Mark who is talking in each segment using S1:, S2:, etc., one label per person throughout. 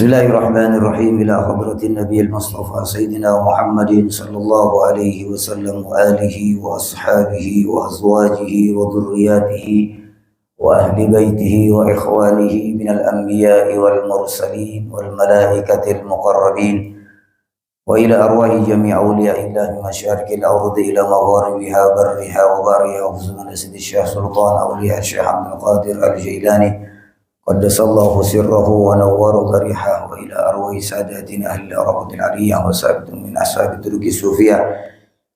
S1: Bismillahirrahmanirrahim. Ila hadratin Nabi al-Mustafa Sayyidina Muhammadin sallallahu alaihi wasallam wa alihi wa ashabihi wa azwajihi wa dhurriyyatihi wa ahli baitihi wa ikhwanihi minal anbiya'i wal mursalin wal malaikatil muqarrabin wa ila arwahi jami' awliya'illahi masyarikil ardi ila magharibiha barriha wa bariha wa huzman asidi syekh sultan awliya syekh Abdul Qadir al-Jailani qaddasallahu sirrahu wa nawwara dhariha wa ila arwahi sadatina ahli al-araqatil aliyah wa sabitin min ashabi turuki sufiyah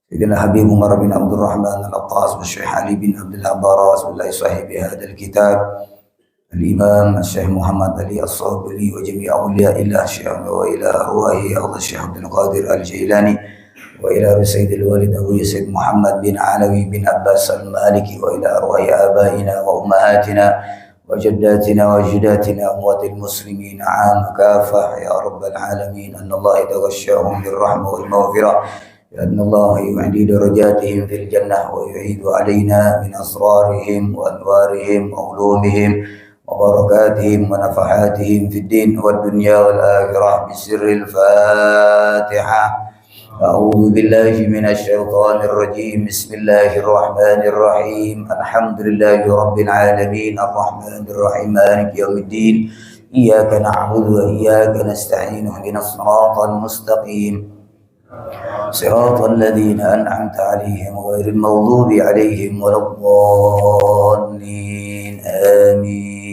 S1: Sayyidina Habib Umar bin Abdul Rahman al-Attas wa Syekh Ali bin Abdul Abaras billahi sahibi hadal kitab al-imam Syekh Muhammad Ali As-Sabili wa jami' awliya'illah Syekh wa ila arwahi Allah Syekh Abdul Qadir al-Jailani wa ila Sayyidil Walid Abu Sayyid Muhammad bin Alawi bin Abbas al-Maliki wa ila arwahi abaina wa ummahatina وجداتنا وجداتنا أموات المسلمين عام كافة يا رب العالمين أن الله يتغشاهم بالرحمة والمغفرة أن الله يعلي درجاتهم في الجنة ويعيد علينا من أسرارهم وأنوارهم وعلومهم وبركاتهم ونفحاتهم في الدين والدنيا والآخرة بسر الفاتحة أعوذ بالله من الشيطان الرجيم بسم الله الرحمن الرحيم الحمد لله رب العالمين الرحمن الرحيم مالك يوم الدين إياك نعبد وإياك نستعين اهدنا الصراط المستقيم صراط الذين أنعمت عليهم غير المغضوب عليهم ولا الضالين آمين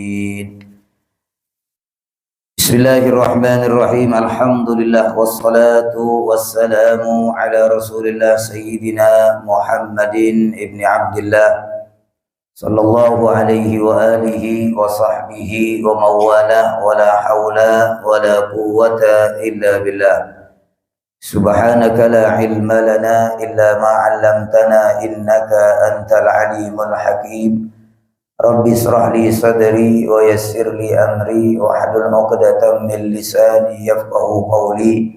S1: Bismillahirrahmanirrahim. Alhamdulillah wassalatu wassalamu ala Rasulillah Sayyidina Muhammadin ibni Abdillah sallallahu alaihi wa alihi wa sahbihi wa mawala wa la hawla wa la quwwata illa billah. Subhanaka la ilma lana illa ma 'allamtana innaka antal alimul hakim. Rabbi israh li sadri wa yassir li amri wa hlul 'uqdatam min lisani yafqahu qawli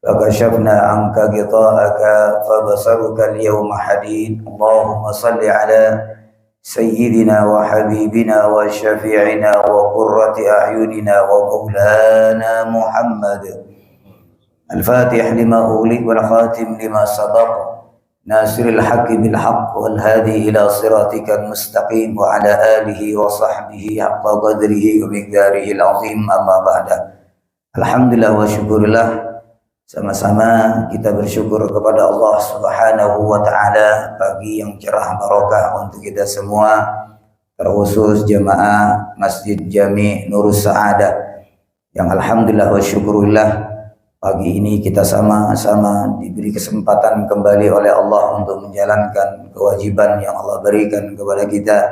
S1: fakashafna 'anka ghita'aka fabasaruka al-yawma hadid. Allahumma salli ala sayyidina wa habibina wa syafi'ina wa qurrati a'yunina wa maulana Muhammad al-fatih lima ughliq wal khatim lima sabaq Nasiril haqqi bil haqq wal hadi ila siratikal mustaqim wa ala alihi wa sahbihi haqqa qadrihi wa miqdarihi al-azim amma ba'da. Alhamdulillah wa syukurillah, sama-sama kita bersyukur kepada Allah Subhanahu wa taala pagi yang cerah barokah untuk kita semua, terkhusus jamaah Masjid Jami' Nurus Sa'adah yang alhamdulillah wa syukurillah pagi ini kita sama-sama diberi kesempatan kembali oleh Allah untuk menjalankan kewajiban yang Allah berikan kepada kita,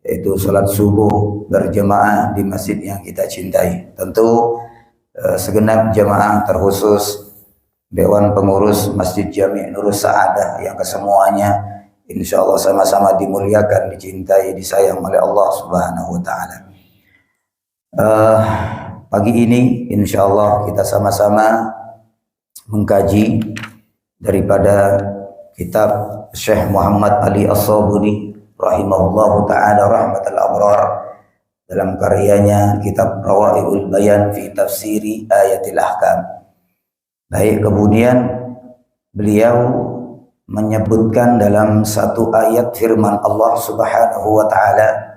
S1: yaitu salat subuh berjemaah di masjid yang kita cintai. Tentu segenap jemaah terkhusus Dewan Pengurus Masjid Jami' Nurus Sa'adah yang kesemuanya insya Allah sama-sama dimuliakan, dicintai, disayang oleh Allah Subhanahu wa ta'ala. Pagi ini insya Allah kita sama-sama mengkaji daripada kitab Syekh Muhammad Ali As-Sabuni rahimahullahu ta'ala rahmatal abrar dalam karyanya kitab Rawa'iul Bayan fi Tafsiri Ayatil Ahkam. Baik, kemudian beliau menyebutkan dalam satu ayat firman Allah Subhanahu wa ta'ala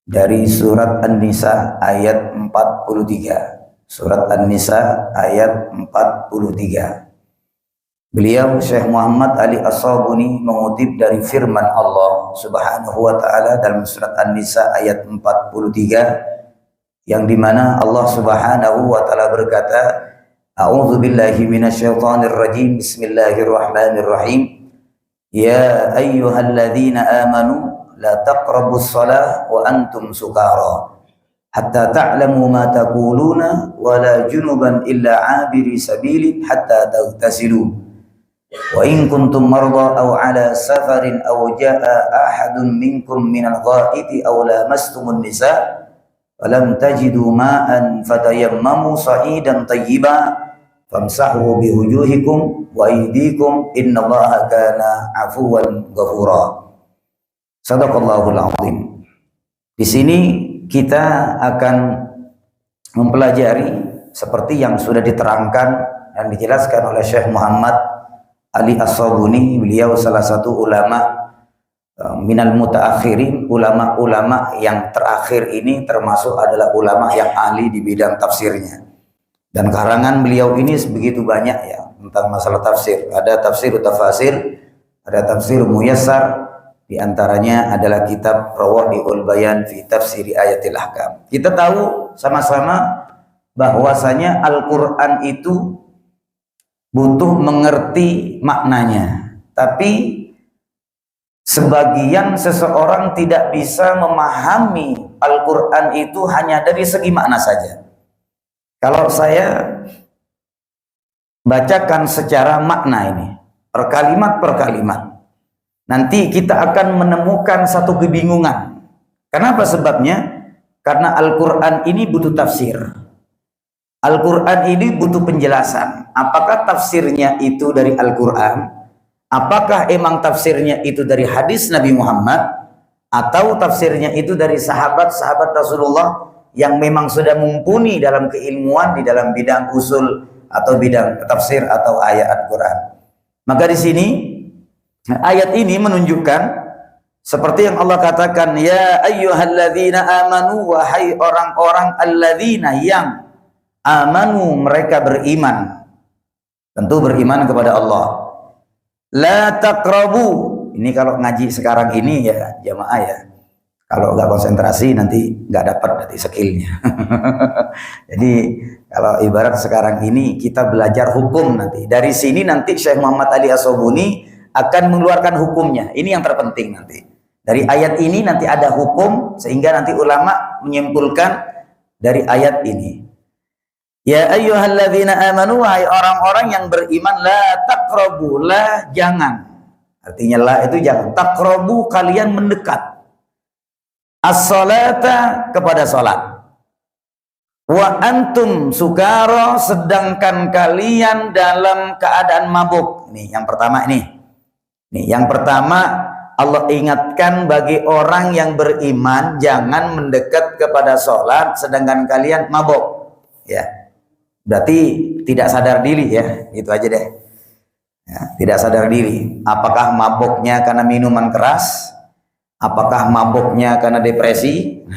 S1: dari surat An-Nisa ayat 43. Surat An-Nisa ayat 43. Beliau Syekh Muhammad Ali As-Sabuni mengutip dari firman Allah Subhanahu wa taala dalam surat An-Nisa ayat 43 yang dimana Allah Subhanahu wa taala berkata, A'udzu billahi minasyaitonir rajim. Bismillahirrahmanirrahim. Ya ayyuhalladzina amanu la taqrabus shalah wa antum sukara hatta ta'lamu ma taquluna wa la junuban illa 'abiri sabilin hatta taghtasilu wa in kuntum marda aw 'ala safarin aw jaa'a ahadun minkum minal gha'iti aw lamastumun nisa falam tajidu ma'an fatayammamu sa'idan tayyiban famsahu biwujuhikum wa aydikum innallaha kana 'afuwan ghafura. Sadaqallahul azim. Di sini kita akan mempelajari seperti yang sudah diterangkan dan dijelaskan oleh Syekh Muhammad Ali As-Sabuni. Beliau salah satu ulama minal mutaakhirin, ulama-ulama yang terakhir ini termasuk adalah ulama yang ahli di bidang tafsirnya. Dan karangan beliau ini begitu banyak ya tentang masalah tafsir. Ada tafsir tafasir, ada tafsir muyassar, di antaranya adalah kitab Rawaihul Bayan fi Tafsiri Ayatil Ahkam. Kita tahu sama-sama bahwasanya Al-Qur'an itu butuh mengerti maknanya. Tapi sebagian seseorang tidak bisa memahami Al-Quran itu hanya dari segi makna saja. Kalau saya bacakan secara makna ini, per kalimat per kalimat, nanti kita akan menemukan satu kebingungan. Kenapa sebabnya? Karena Al-Quran ini butuh tafsir. Al-Quran ini butuh penjelasan. Apakah tafsirnya itu dari Al-Quran? Apakah emang tafsirnya itu dari hadis Nabi Muhammad, atau tafsirnya itu dari sahabat-sahabat Rasulullah yang memang sudah mumpuni dalam keilmuan di dalam bidang usul atau bidang tafsir atau ayat Al-Quran. Maka di sini ayat ini menunjukkan seperti yang Allah katakan, ya ayyuhalladzina amanu, wahai orang-orang alladzina yang amanu, mereka beriman. Tentu beriman kepada Allah. La taqrabu, ini kalau ngaji sekarang ini ya jamaah ya, kalau nggak konsentrasi nanti nggak dapat nanti skillnya. Jadi kalau ibarat sekarang ini kita belajar hukum, nanti dari sini nanti Syekh Muhammad Ali As-Sabuni akan mengeluarkan hukumnya. Ini yang terpenting nanti. Dari ayat ini nanti ada hukum, sehingga nanti ulama menyimpulkan dari ayat ini. Ya ayyuhalladzina amanu, wahai orang-orang yang beriman, la taqrabu, la jangan. Artinya la itu jangan. Taqrabu, kalian mendekat. As-salata, kepada salat. Wa antum sukara, sedangkan kalian dalam keadaan mabuk. Nih yang pertama ini. Nih yang pertama, Allah ingatkan bagi orang yang beriman jangan mendekat kepada salat sedangkan kalian mabuk. Ya. Berarti tidak sadar diri ya, itu aja deh. Ya, tidak sadar diri. Apakah mabuknya karena minuman keras? Apakah mabuknya karena depresi?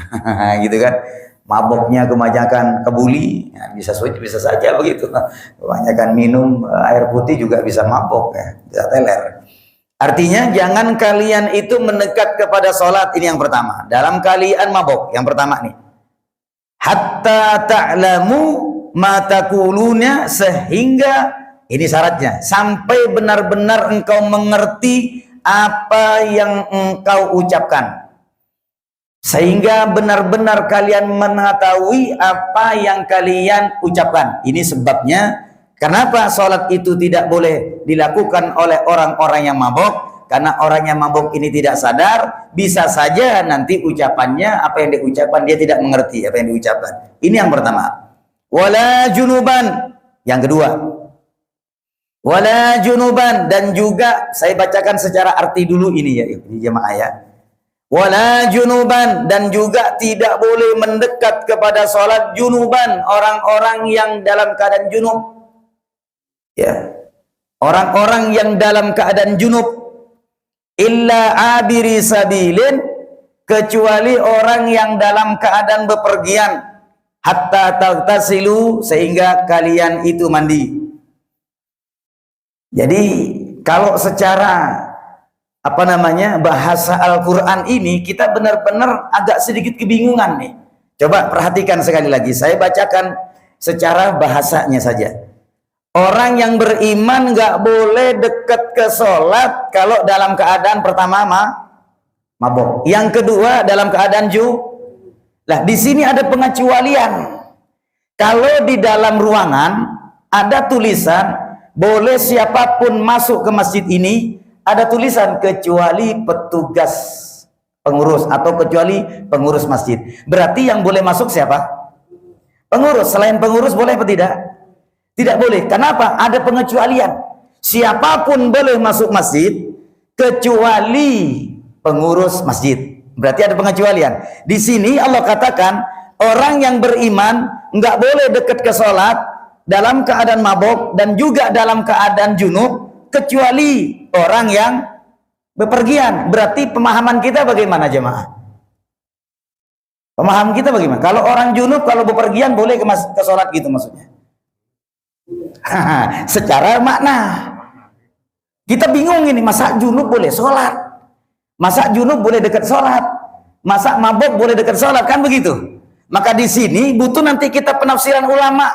S1: Gitu kan? Mabuknya kebanyakan kebuli? Ya, bisa saja begitu. Kebanyakan minum air putih juga bisa mabuk ya, bisa teler. Artinya jangan kalian itu mendekat kepada sholat, ini yang pertama. Dalam kalian mabuk, yang pertama nih. Hatta ta'lamu ma taquluna, sehingga ini syaratnya sampai benar-benar engkau mengerti apa yang engkau ucapkan, sehingga benar-benar kalian mengetahui apa yang kalian ucapkan. Ini sebabnya kenapa sholat itu tidak boleh dilakukan oleh orang-orang yang mabuk, karena orang yang mabuk ini tidak sadar, bisa saja nanti ucapannya, apa yang diucapkan dia tidak mengerti apa yang diucapkan. Ini yang pertama. Wala junuban, yang kedua. Wala junuban, dan juga saya bacakan secara arti dulu ini ya, ini jemaah ya. Wala junuban, dan juga tidak boleh mendekat kepada sholat junuban, orang-orang yang dalam keadaan junub. Ya. Orang-orang yang dalam keadaan junub, illa abiri sabilin, kecuali orang yang dalam keadaan bepergian, hatta tagtasilu, sehingga kalian itu mandi. Jadi kalau secara apa namanya bahasa Al-Quran ini kita benar-benar agak sedikit kebingungan nih. Coba perhatikan sekali lagi, saya bacakan secara bahasanya saja. Orang yang beriman nggak boleh dekat ke sholat kalau dalam keadaan pertama mabuk. Yang kedua dalam keadaan Lah di sini ada pengecualian. Kalau di dalam ruangan ada tulisan boleh siapapun masuk ke masjid ini, ada tulisan kecuali petugas pengurus atau kecuali pengurus masjid. Berarti yang boleh masuk siapa? Pengurus. Selain pengurus boleh atau tidak? Tidak boleh. Kenapa? Ada pengecualian. Siapapun boleh masuk masjid kecuali pengurus masjid. Berarti ada pengecualian. Di sini Allah katakan orang yang beriman nggak boleh dekat ke sholat dalam keadaan mabok dan juga dalam keadaan junub kecuali orang yang bepergian. Berarti pemahaman kita bagaimana jemaah? Pemahaman kita bagaimana? Kalau orang junub kalau bepergian boleh ke sholat gitu maksudnya? Secara makna kita bingung ini, masa junub boleh sholat, masa junub boleh dekat sholat, masa mabok boleh dekat sholat, kan begitu. Maka di sini butuh nanti kita penafsiran ulama,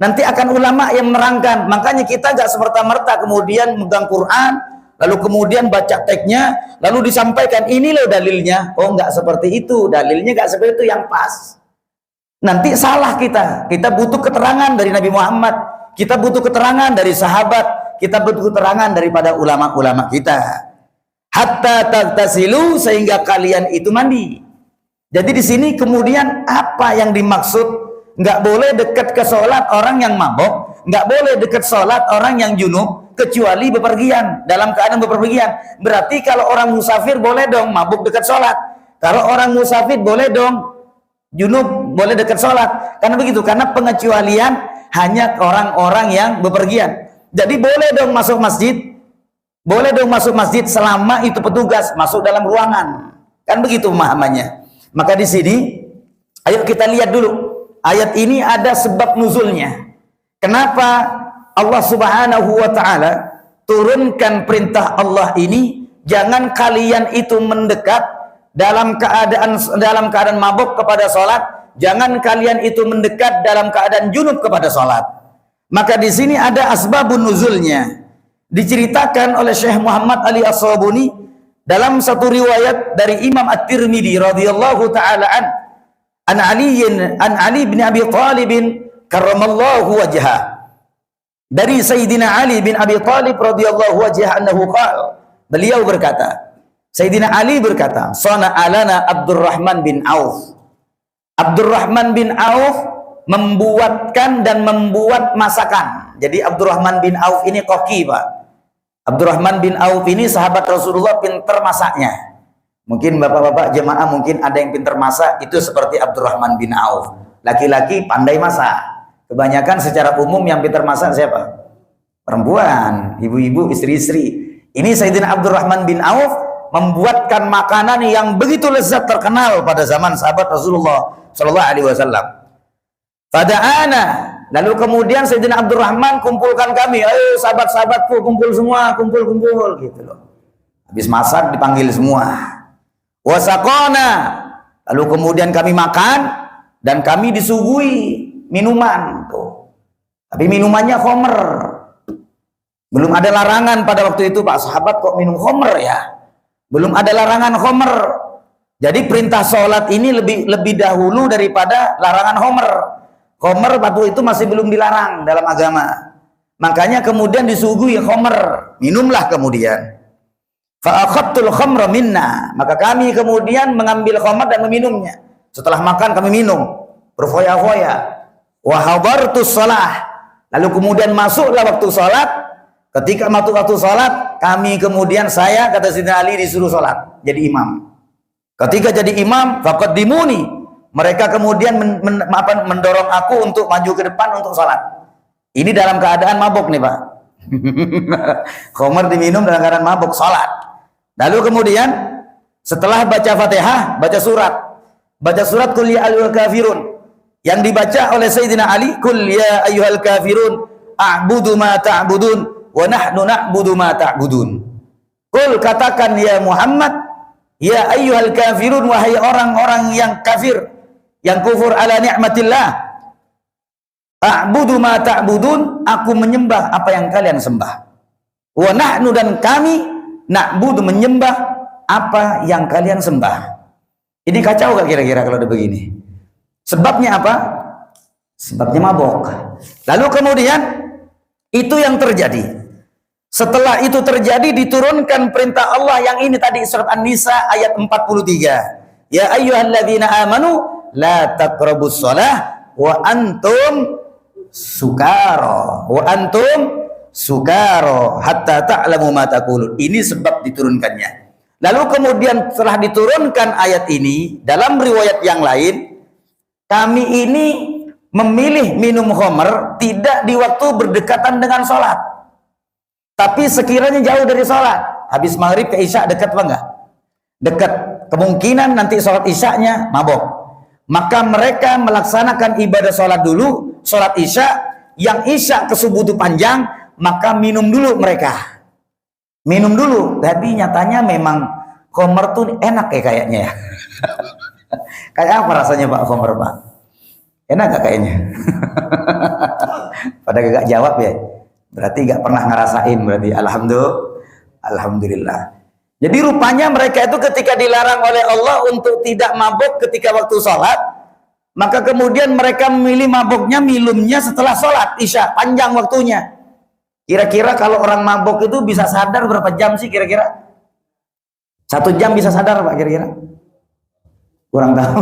S1: nanti akan ulama yang menerangkan. Makanya kita gak semerta-merta kemudian megang Quran lalu kemudian baca teksnya lalu disampaikan ini loh dalilnya. Oh, nggak seperti itu, dalilnya nggak seperti itu yang pas. Nanti salah kita butuh keterangan dari Nabi Muhammad, kita butuh keterangan dari sahabat, kita butuh keterangan daripada ulama-ulama kita. Hatta tagtasilu, sehingga kalian itu mandi. Jadi di sini kemudian apa yang dimaksud? Nggak boleh dekat ke sholat orang yang mabok, nggak boleh dekat sholat orang yang junub kecuali bepergian, dalam keadaan bepergian. Berarti kalau orang musafir boleh dong mabuk dekat sholat, kalau orang musafir boleh dong junub boleh dekat sholat, karena begitu, karena pengecualian hanya orang-orang yang bepergian. Jadi boleh dong masuk masjid, boleh dong masuk masjid selama itu petugas masuk dalam ruangan, kan begitu pemahamannya. Maka di sini ayo kita lihat dulu ayat ini ada sebab nuzulnya. Kenapa Allah Subhanahu wa taala turunkan perintah Allah ini, jangan kalian itu mendekat dalam keadaan mabuk kepada sholat, jangan kalian itu mendekat dalam keadaan junub kepada sholat. Maka di sini ada asbabun nuzulnya, diceritakan oleh Syekh Muhammad Ali As-Sabuni dalam satu riwayat dari Imam At-Tirmidzi radhiyallahu taala an Ali bin Abi Thalib karramallahu wajhah, dari Sayyidina Ali bin Abi Thalib radhiyallahu wajhah annahu qala, beliau berkata, Sayyidina Ali berkata, sana alana Abdurrahman bin Auf. Abdurrahman bin Auf membuatkan dan membuat masakan. Jadi Abdurrahman bin Auf ini koki, Pak. Abdurrahman bin Auf ini sahabat Rasulullah, pinter masaknya. Mungkin bapak-bapak jemaah mungkin ada yang pinter masak, itu seperti Abdurrahman bin Auf. Laki-laki pandai masak. Kebanyakan secara umum yang pinter masak siapa? Perempuan, ibu-ibu, istri-istri. Ini Sayyidina Abdurrahman bin Auf membuatkan makanan yang begitu lezat, terkenal pada zaman sahabat Rasulullah Shallallahu Alaihi Wasallam. Fada'ana, lalu kemudian Sayyidina Abdurrahman kumpulkan kami, ayo sahabat-sahabatku kumpul semua, kumpul gitu loh. Habis masak dipanggil semua. Wasaqona, lalu kemudian kami makan dan kami disuguhi minuman tuh. Tapi minumannya khamr. Belum ada larangan pada waktu itu, Pak. Sahabat kok minum khamr ya? Belum ada larangan khamr. Jadi perintah sholat ini lebih dahulu daripada larangan khamr. Khamr waktu itu masih belum dilarang dalam agama. Makanya kemudian disuguhi khamr, minumlah kemudian. Fa akhadtul khamra minna, maka kami kemudian mengambil khamr dan meminumnya. Setelah makan kami minum, berfoya-foya. Wa hadartus shalah, lalu kemudian masuklah waktu salat. Ketika masuk waktu salat, kami kemudian, saya kata Sayyidina Ali, disuruh salat jadi imam. Ketika jadi imam, faqaddimuni, mereka kemudian mendorong aku untuk maju ke depan untuk salat. Ini dalam keadaan mabuk nih, Pak. Khamr diminum dalam keadaan mabuk, salat. Lalu kemudian setelah baca Fatihah, baca surat Qul ya ayyuhal kafirun, yang dibaca oleh Sayyidina Ali, Qul ya ayyuhal kafirun a'budu ma ta'budun wa nahnu na'budu ma ta'budun. Qul, katakan ya Muhammad, ya ayyuhal kafirun, wahai orang-orang yang kafir, yang kufur ala ni'matillah, a'budu ma ta'budun, aku menyembah apa yang kalian sembah. Wa nahnu, dan kami, na'budu, menyembah apa yang kalian sembah. Ini kacau gak kira-kira kalau udah begini? Sebabnya apa? Sebabnya mabok. Lalu kemudian itu yang terjadi. Setelah itu terjadi, diturunkan perintah Allah yang ini tadi, surat An-Nisa ayat 43. Ya ayyuhalladzina amanu la taqrabus shalah wa antum sukara hatta ta'lamu ma taqulun. Ini sebab diturunkannya. Lalu kemudian setelah diturunkan ayat ini, dalam riwayat yang lain, kami ini memilih minum khamr tidak di waktu berdekatan dengan sholat, tapi sekiranya jauh dari sholat, habis maghrib ke isya dekat apa enggak? Dekat. Kemungkinan nanti sholat isyanya mabok, maka mereka melaksanakan ibadah sholat dulu, sholat isya, yang isya ke subuh itu panjang, maka minum dulu mereka. Minum dulu, tapi nyatanya memang khamr tuh enak ya kayaknya ya. Kayak apa rasanya Pak khamr Pak? Enak gak kayaknya? Pada gak jawab ya? Berarti gak pernah ngerasain berarti. Alhamdulillah. Jadi rupanya mereka itu ketika dilarang oleh Allah untuk tidak mabuk ketika waktu sholat, maka kemudian mereka memilih mabuknya, minumnya setelah sholat isya, panjang waktunya. Kira-kira kalau orang mabuk itu bisa sadar berapa jam sih kira-kira? 1 jam bisa sadar Pak kira-kira? Kurang tahu.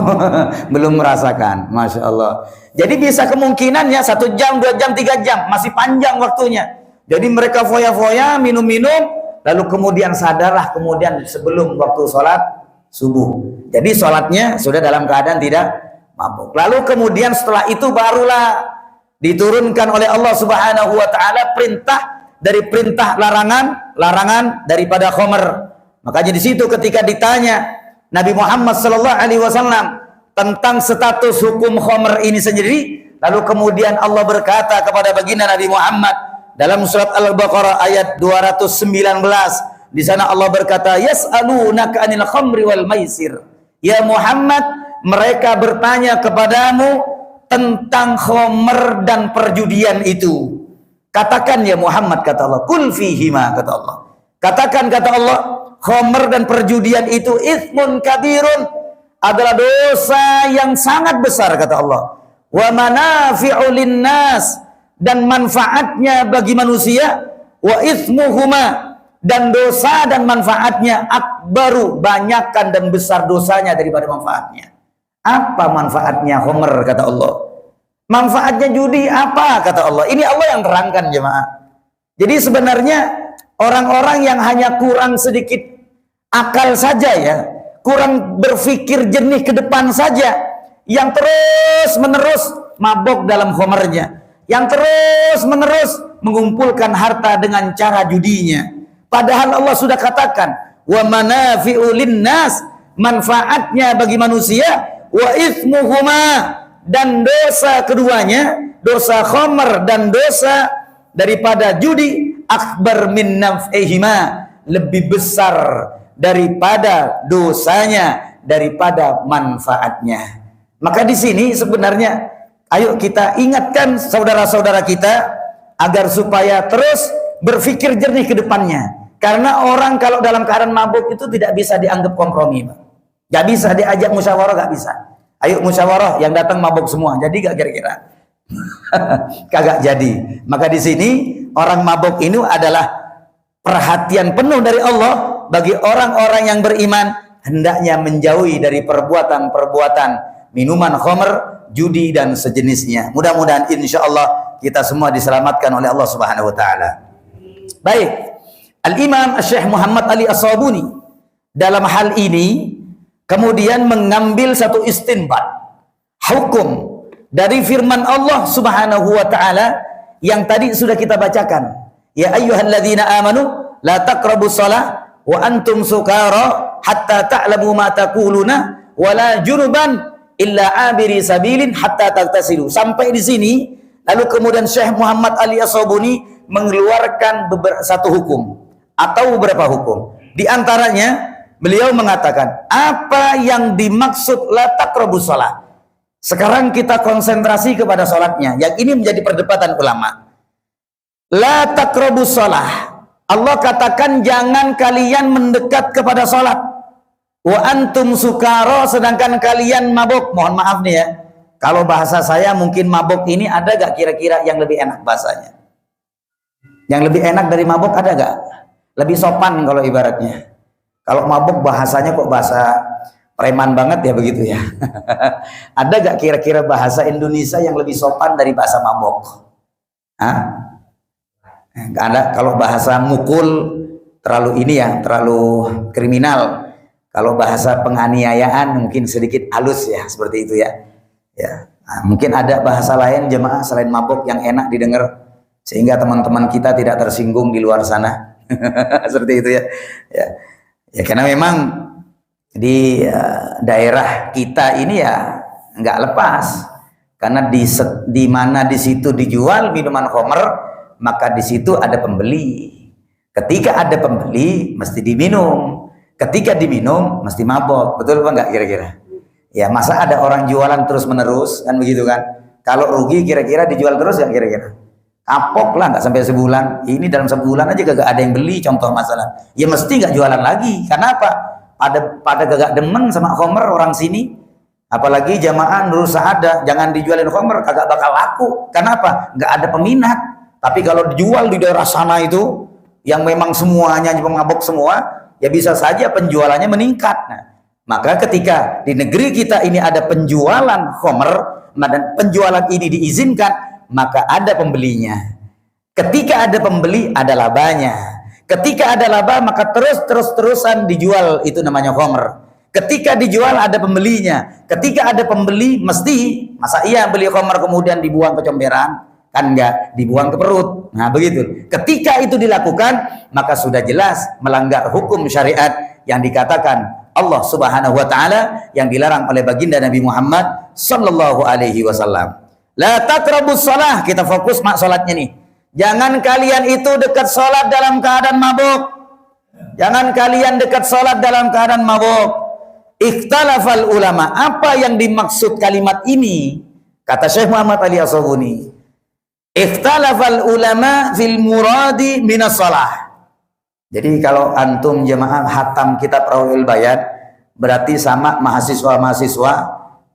S1: Belum merasakan. Masya Allah. Jadi bisa kemungkinan ya 1 jam, 2 jam, 3 jam. Masih panjang waktunya. Jadi mereka foya-foya, minum-minum, lalu kemudian sadarlah kemudian sebelum waktu sholat subuh. Jadi sholatnya sudah dalam keadaan tidak mabuk. Lalu kemudian setelah itu barulah diturunkan oleh Allah Subhanahu wa taala perintah dari perintah larangan daripada khamr. Makanya di situ ketika ditanya Nabi Muhammad sallallahu alaihi wasallam tentang status hukum khamr ini sendiri, lalu kemudian Allah berkata kepada baginda Nabi Muhammad dalam surat Al-Baqarah ayat 219, di sana Allah berkata, yas'alunaka 'anil khamri wal maisir. Ya Muhammad, mereka bertanya kepadamu tentang khamr dan perjudian itu. Katakan ya Muhammad, kata Allah, kul fihima, kata Allah. Katakan, kata Allah, khamr dan perjudian itu itsmun kabirun, adalah dosa yang sangat besar, kata Allah. Wa manafi'u linnas, dan manfaatnya bagi manusia. Wa itsmuhuma, dan dosa dan manfaatnya akbaru, banyakkan dan besar dosanya daripada manfaatnya. Apa manfaatnya khamr, kata Allah? Manfaatnya judi apa, kata Allah? Ini Allah yang terangkan jemaah. Jadi sebenarnya orang-orang yang hanya kurang sedikit akal saja ya, kurang berpikir jernih ke depan saja, yang terus menerus mabok dalam khamrnya, yang terus menerus mengumpulkan harta dengan cara judinya. Padahal Allah sudah katakan, wa manafi'u linnas, manfaatnya bagi manusia, wa itsmuhuma, dan dosa keduanya, dosa khamr dan dosa daripada judi, akbar min naf'ihima, lebih besar daripada dosanya, daripada manfaatnya. Maka di sini sebenarnya ayo kita ingatkan saudara-saudara kita agar supaya terus berpikir jernih ke depannya. Karena orang kalau dalam keadaan mabuk itu tidak bisa dianggap kompromi, Pak. Gak bisa diajak musyawarah, gak bisa. Ayo musyawarah, yang datang mabuk semua. Jadi gak kira-kira? Kagak jadi. Maka di sini orang mabuk ini adalah perhatian penuh dari Allah bagi orang-orang yang beriman, hendaknya menjauhi dari perbuatan-perbuatan minuman khamr, judi dan sejenisnya. Mudah-mudahan insya Allah kita semua diselamatkan oleh Allah Subhanahu wa taala. Baik. Al-Imam Syekh Muhammad Ali As-Sabuni dalam hal ini kemudian mengambil satu istinbat hukum dari firman Allah Subhanahu wa taala yang tadi sudah kita bacakan. Ya ayyuhalladzina amanu la taqrabus shalah wa antum sukara hatta ta'lamu ma taquluna wa la junuban illa abiri sabilin hatta tagtasilu. Sampai di sini lalu kemudian Syekh Muhammad Ali As-Sabuni mengeluarkan satu hukum atau beberapa hukum. Di antaranya beliau mengatakan apa yang dimaksud la taqrabus shalah. Sekarang kita konsentrasi kepada sholatnya. Yang ini menjadi perdebatan ulama. La taqrabus shalah. Allah katakan jangan kalian mendekat kepada sholat. Wa antum sukara, sedangkan kalian mabuk. Mohon maaf nih ya, kalau bahasa saya mungkin mabuk ini ada gak kira-kira yang lebih enak bahasanya? Yang lebih enak dari mabuk ada gak? Lebih sopan kalau ibaratnya. Kalau mabuk bahasanya kok bahasa preman banget ya begitu ya. Ada gak kira-kira bahasa Indonesia yang lebih sopan dari bahasa mabuk? Hah? Gak ada. Kalau bahasa mukul terlalu ini ya, terlalu kriminal. Kalau bahasa penganiayaan mungkin sedikit halus ya, seperti itu ya. Ya, Nah, mungkin ada bahasa lain jemaah selain mabuk yang enak didengar sehingga teman-teman kita tidak tersinggung di luar sana. Seperti itu ya. Ya karena memang di daerah kita ini ya nggak lepas, karena di mana di situ dijual minuman khamr, maka di situ ada pembeli. Ketika ada pembeli mesti diminum, ketika diminum mesti mabok. Betul apa enggak kira-kira? Ya masa ada orang jualan terus menerus kan begitu kan? Kalau rugi kira-kira dijual terus ya kira-kira? Kapok lah nggak sampai sebulan. Ini dalam sebulan aja gak ada yang beli, contoh masalah. Ya mesti nggak jualan lagi. Karena apa? Pada gak demen sama khamr orang sini. Apalagi jamaah Nurul Sa'adah, jangan dijualin khamr, kagak bakal laku. Karena apa? Nggak ada peminat. Tapi kalau dijual di daerah sana itu, yang memang semuanya mabok semua, ya bisa saja penjualannya meningkat. Nah, maka ketika di negeri kita ini ada penjualan khamr dan penjualan ini diizinkan, maka ada pembelinya. Ketika ada pembeli, ada labanya. Ketika ada laba, maka terus-terusan dijual, itu namanya khamr. Ketika dijual ada pembelinya. Ketika ada pembeli, mesti masa iya beli khamr kemudian dibuang ke comberan? Kan enggak, dibuang ke perut. Nah begitu. Ketika itu dilakukan, maka sudah jelas melanggar hukum syariat yang dikatakan Allah Subhanahu wa taala, yang dilarang oleh baginda Nabi Muhammad sallallahu alaihi wasallam. La taqrabus shalah, kita fokus mak salatnya nih. Jangan kalian itu dekat salat dalam keadaan mabuk. Jangan kalian dekat salat dalam keadaan mabuk. Ikhtalafal ulama, apa yang dimaksud kalimat ini? Kata Syekh Muhammad Ali As-Sabuni, ikhtalafal ulama fil muradi minas shalah. Jadi kalau antum jemaah hatam kitab Rawhul Bayan, berarti sama mahasiswa-mahasiswa,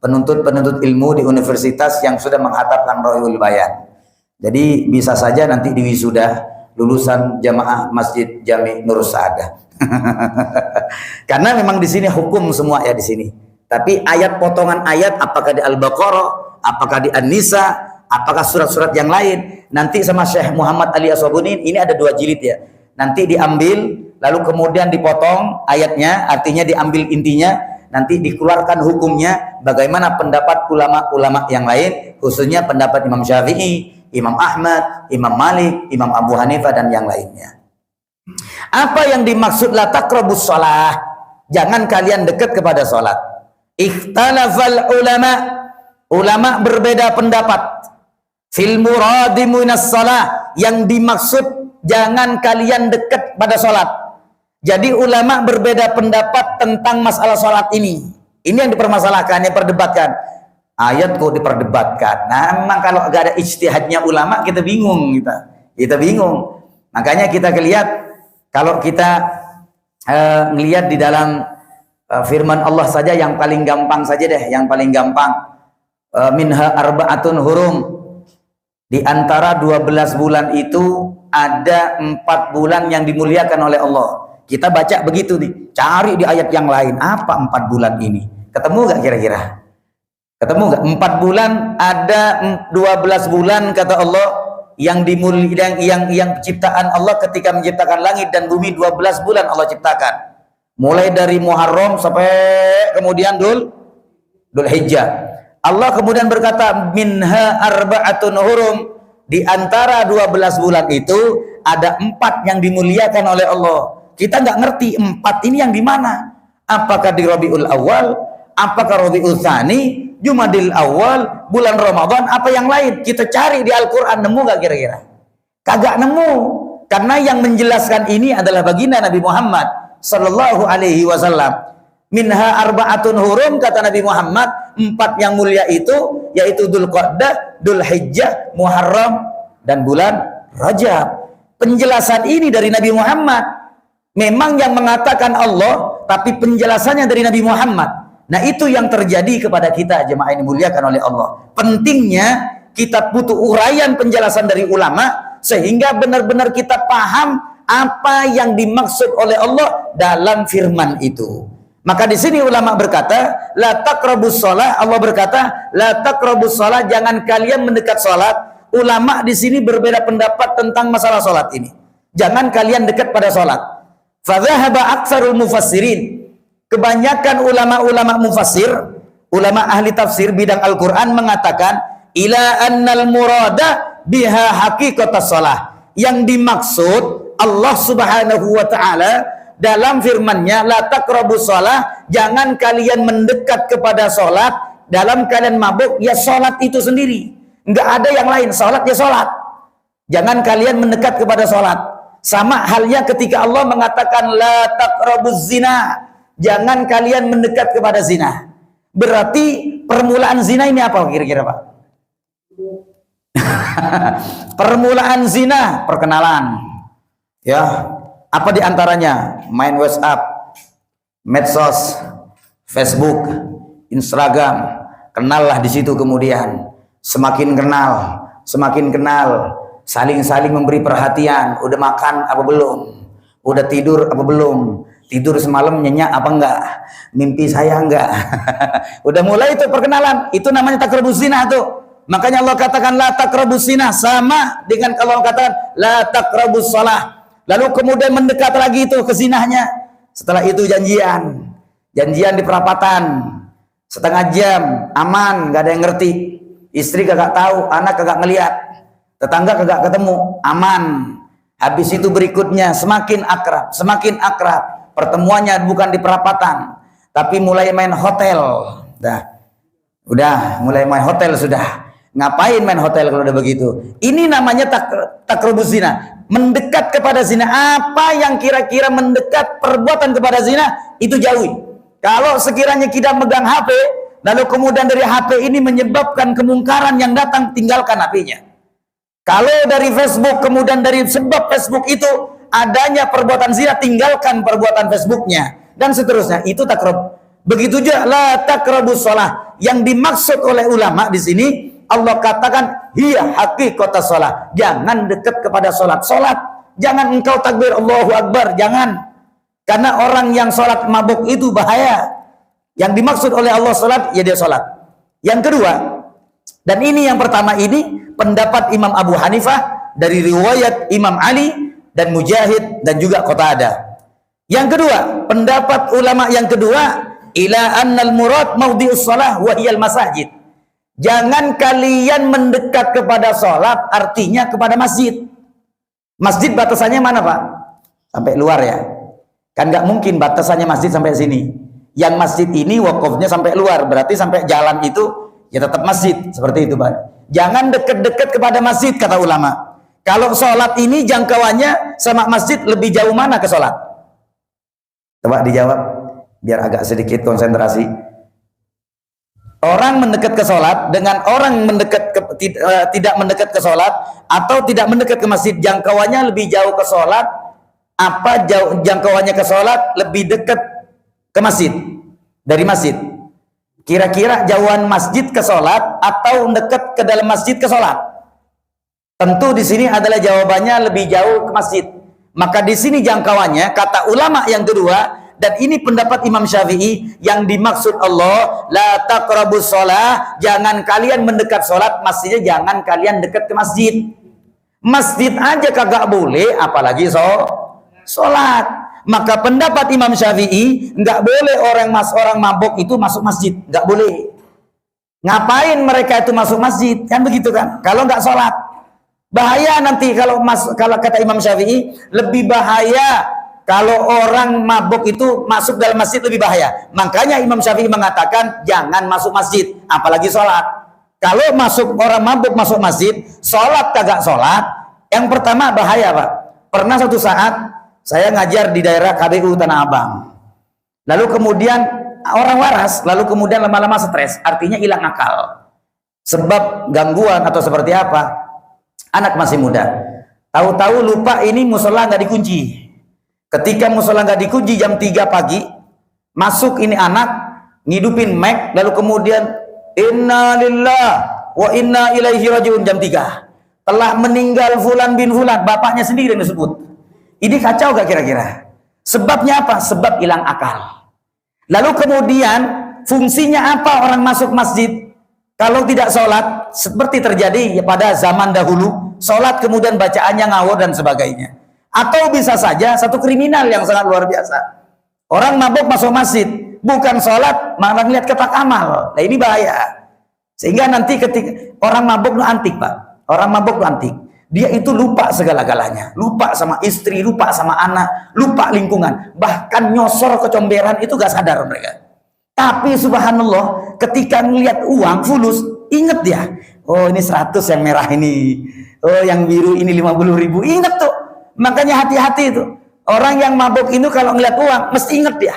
S1: penuntut-penuntut ilmu di universitas yang sudah menghatamkan Rawhul Bayan. Jadi bisa saja nanti di wisuda lulusan jamaah Masjid Jami Nurul Sa'adah. Karena memang di sini hukum semua ya di sini. Tapi ayat, potongan ayat, apakah di Al-Baqarah, apakah di An-Nisa, apakah surat-surat yang lain, nanti sama Syekh Muhammad Ali As-Sabuni, ini ada 2 jilid ya. Nanti diambil, lalu kemudian dipotong ayatnya, artinya diambil intinya, nanti dikeluarkan hukumnya, bagaimana pendapat ulama-ulama yang lain, khususnya pendapat Imam Syafi'i, Imam Ahmad, Imam Malik, Imam Abu Hanifah, dan yang lainnya. Apa yang dimaksud la taqrabus shalah? Jangan kalian dekat kepada salat. Ikhtalafal ulama, ulama berbeda pendapat. Fil muradi minas shalah, yang dimaksud jangan kalian dekat pada salat. Jadi ulama berbeda pendapat tentang masalah salat ini. Ini yang dipermasalahkan, yang perdebatkan. Ayat kok diperdebatkan. Nah, memang kalau gak ada ijtihadnya ulama, kita bingung kita bingung. Makanya kita lihat, kalau kita melihat di dalam firman Allah saja yang paling gampang saja deh, yang paling gampang, minha arba'atun hurum, di antara 12 bulan itu ada 4 bulan yang dimuliakan oleh Allah. Kita baca begitu nih, cari di ayat yang lain, apa 4 bulan ini? Ketemu gak kira-kira? Ketemu gak? 4 bulan, ada 12 bulan kata Allah yang dimuliakan, yang ciptaan Allah ketika menciptakan langit dan bumi, 12 bulan Allah ciptakan. Mulai dari Muharram sampai kemudian Dhul Hijjah. Allah kemudian berkata, minha arba'atun hurum, di antara 12 bulan itu ada 4 yang dimuliakan oleh Allah. Kita nggak ngerti 4 ini yang di mana? Apakah di Rabiul Awal? Apakah Rabiul Tsani? Jumadil Awal, bulan Ramadan, apa yang lain? Kita cari di Al-Quran, nemu gak kira-kira? Kagak nemu. Karena yang menjelaskan ini adalah baginda Nabi Muhammad sallallahu alaihi wasallam. Minha arba'atun hurum, kata Nabi Muhammad, 4 yang mulia itu, yaitu Dzul Qa'dah, Dzul Hijjah, Muharram, dan bulan Rajab. Penjelasan ini dari Nabi Muhammad. Memang yang mengatakan Allah, tapi penjelasannya dari Nabi Muhammad. Nah, itu yang terjadi kepada kita jemaah yang dimuliakan oleh Allah. Pentingnya kita butuh uraian penjelasan dari ulama sehingga benar-benar kita paham apa yang dimaksud oleh Allah dalam firman itu. Maka di sini ulama berkata, la taqrabus shalah, Allah berkata, la taqrabus shalah, jangan kalian mendekat salat. Ulama di sini berbeda pendapat tentang masalah salat ini. Jangan kalian dekat pada salat. Fa dhahaba aktsarul mufassirin, kebanyakan ulama-ulama mufassir ulama ahli tafsir bidang Al-Quran mengatakan ila annal murada biha haqiqatas shalah. Yang dimaksud Allah Subhanahu wa taala dalam firman-Nya la taqrabus shalah, jangan kalian mendekat kepada salat. Dalam kalian mabuk, ya salat itu sendiri, enggak ada yang lain. Salat ya salat, jangan kalian mendekat kepada salat. Sama halnya ketika Allah mengatakan la taqrabuz zina, jangan kalian mendekat kepada zina. Berarti permulaan zina ini apa kira-kira, Pak? Permulaan zina, perkenalan. Ya, apa diantaranya? Main WhatsApp, medsos, Facebook, Instagram. Kenallah di situ, kemudian semakin kenal, saling memberi perhatian. Udah makan apa belum? Udah tidur apa belum? Tidur semalam nyenyak apa enggak? Mimpi saya enggak? Udah mulai itu perkenalan. Itu namanya takrabuz zina tuh. Makanya Allah katakan la takrabuz zina, sama dengan kalau Allah katakan la takrabuz shalah. Lalu kemudian mendekat lagi itu ke zinahnya. Setelah itu janjian di perapatan setengah jam, aman, nggak ada yang ngerti. Istri kagak tahu, anak kagak ngeliat, tetangga kagak ketemu, aman. Habis itu berikutnya semakin akrab. Pertemuannya bukan di perapatan, tapi mulai main hotel. Udah mulai main hotel sudah. Ngapain main hotel kalau udah begitu? Ini namanya takrabuz zina, mendekat kepada zina. Apa yang kira-kira mendekat perbuatan kepada zina, itu jauhi. Kalau sekiranya kita megang HP, lalu kemudian dari HP ini menyebabkan kemungkaran yang datang, tinggalkan HP-nya. Kalau dari Facebook, kemudian dari sebab Facebook itu adanya perbuatan zina, tinggalkan perbuatan Facebooknya, dan seterusnya. Itu takrab. Begitu juga la takrabus shalah. Yang dimaksud oleh ulama di sini, Allah katakan hiya haqiqatas shalah. Jangan dekat kepada salat. Jangan engkau takbir Allahu Akbar, jangan. Karena orang yang salat mabuk itu bahaya. Yang dimaksud oleh Allah salat, ya dia salat. Yang kedua, dan ini yang pertama, ini pendapat Imam Abu Hanifah dari riwayat Imam Ali dan Mujahid dan juga Qatadah. Yang kedua, pendapat ulama yang kedua, ila annal murad maudhi'us shalah wa hiyal masajid. Jangan kalian mendekat kepada sholat, artinya kepada masjid. Masjid batasannya mana, Pak? Sampai luar ya? Kan nggak mungkin batasannya masjid sampai sini. Yang masjid ini wakafnya sampai luar, berarti sampai jalan itu ya tetap masjid. Seperti itu, Pak. Jangan dekat-dekat kepada masjid, kata ulama. Kalau sholat ini jangkauannya sama masjid, lebih jauh mana ke sholat? Coba dijawab, biar agak sedikit konsentrasi. Orang mendekat ke sholat dengan orang tidak mendekat ke sholat atau tidak mendekat ke masjid, jangkauannya lebih jauh ke sholat. Apa jangkauannya ke sholat lebih dekat ke masjid dari masjid? Kira-kira jauhan masjid ke sholat atau dekat ke dalam masjid ke sholat? Tentu di sini adalah jawabannya lebih jauh ke masjid. Maka di sini jangkauannya, kata ulama yang kedua, dan ini pendapat Imam Syafi'i, yang dimaksud Allah la taqrabus shalah, jangan kalian mendekat sholat, maksudnya jangan kalian dekat ke masjid. Masjid aja kagak boleh, apalagi sholat. Maka pendapat Imam Syafi'i, nggak boleh orang mabuk itu masuk masjid, nggak boleh. Ngapain mereka itu masuk masjid? Kan begitu kan? Kalau nggak sholat, bahaya nanti. Kalau kata Imam Syafi'i, lebih bahaya kalau orang mabuk itu masuk dalam masjid, lebih bahaya. Makanya Imam Syafi'i mengatakan jangan masuk masjid, apalagi sholat. Kalau orang mabuk masuk masjid, sholat kagak sholat, yang pertama bahaya, Pak. Pernah suatu saat saya ngajar di daerah KBU Tanah Abang. Lalu kemudian orang waras, lalu kemudian lama-lama stres, artinya hilang akal. Sebab gangguan atau seperti apa? Anak masih muda. Tahu-tahu lupa ini musola nggak dikunci. Ketika musola nggak dikunci jam 3 pagi, masuk ini anak, ngidupin mic, lalu kemudian inna lillah wa inna ilaihi rajiun jam 3. Telah meninggal fulan bin fulan, bapaknya sendiri yang disebut. Ini kacau gak kira-kira? Sebabnya apa? Sebab hilang akal. Lalu kemudian fungsinya apa orang masuk masjid? Kalau tidak sholat, seperti terjadi pada zaman dahulu, sholat kemudian bacaannya ngawur dan sebagainya. Atau bisa saja satu kriminal yang sangat luar biasa. Orang mabuk masuk masjid, bukan sholat malah ngeliat kotak amal. Nah ini bahaya. Sehingga nanti ketika orang mabuk itu antik Pak, orang mabuk itu antik. Dia itu lupa segala-galanya, lupa sama istri, lupa sama anak, lupa lingkungan, bahkan nyosor kecomberan itu gak sadar mereka. Tapi subhanallah, ketika ngelihat uang fulus, inget dia, oh ini 100 yang merah ini, oh yang biru ini 50.000, inget tuh. Makanya hati-hati itu. Orang yang mabuk itu kalau ngelihat uang, mesti inget dia,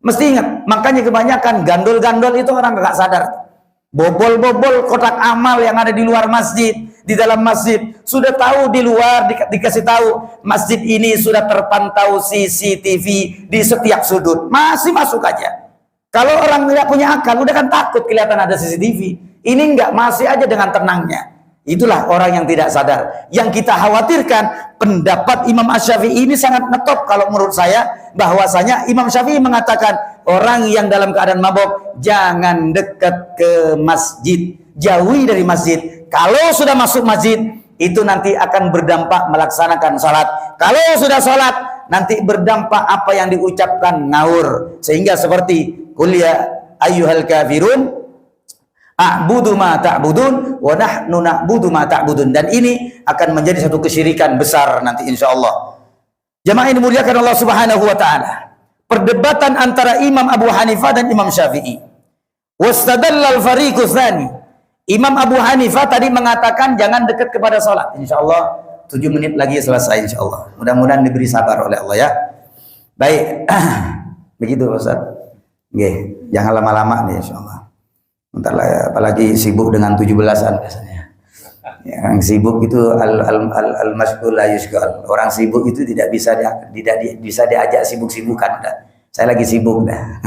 S1: mesti inget. Makanya kebanyakan gandol-gandol itu orang gak sadar. Bobol-bobol kotak amal yang ada di luar masjid, di dalam masjid sudah tahu, di luar dikasih tahu masjid ini sudah terpantau CCTV di setiap sudut, masih masuk aja. Kalau orang tidak punya akal udah kan takut kelihatan ada CCTV, ini enggak, masih aja dengan tenangnya. Itulah orang yang tidak sadar. Yang kita khawatirkan, pendapat Imam Asy-Syafi'i ini sangat ngetop kalau menurut saya, bahwasanya Imam Syafi'i mengatakan orang yang dalam keadaan mabuk jangan dekat ke masjid, jauhi dari masjid. Kalau sudah masuk masjid itu nanti akan berdampak melaksanakan salat. Kalau sudah salat nanti berdampak apa yang diucapkan ngawur. Sehingga seperti qul ya ayyuhal kafirun a'budu ma ta'budun wa nahnu na'budu ma ta'budun. Dan ini akan menjadi satu kesyirikan besar nanti insyaallah. Jamaah ini dimuliakan Allah Subhanahu wa taala. Perdebatan antara Imam Abu Hanifah dan Imam Syafi'i. Wastadallal fariqu tsani. Imam Abu Hanifah tadi mengatakan jangan dekat kepada salat. Insyaallah 7 menit lagi selesai insyaallah. Mudah-mudahan diberi sabar oleh Allah ya. Baik. Begitu Ustaz. Nggih, jangan lama-lama nih insyaallah. Bentar lah ya, apalagi sibuk dengan 17-an biasanya. Yang sibuk itu al-mashghul la yushghal. Orang sibuk itu tidak bisa diajak sibuk-sibukan dah. Saya lagi sibuk dah.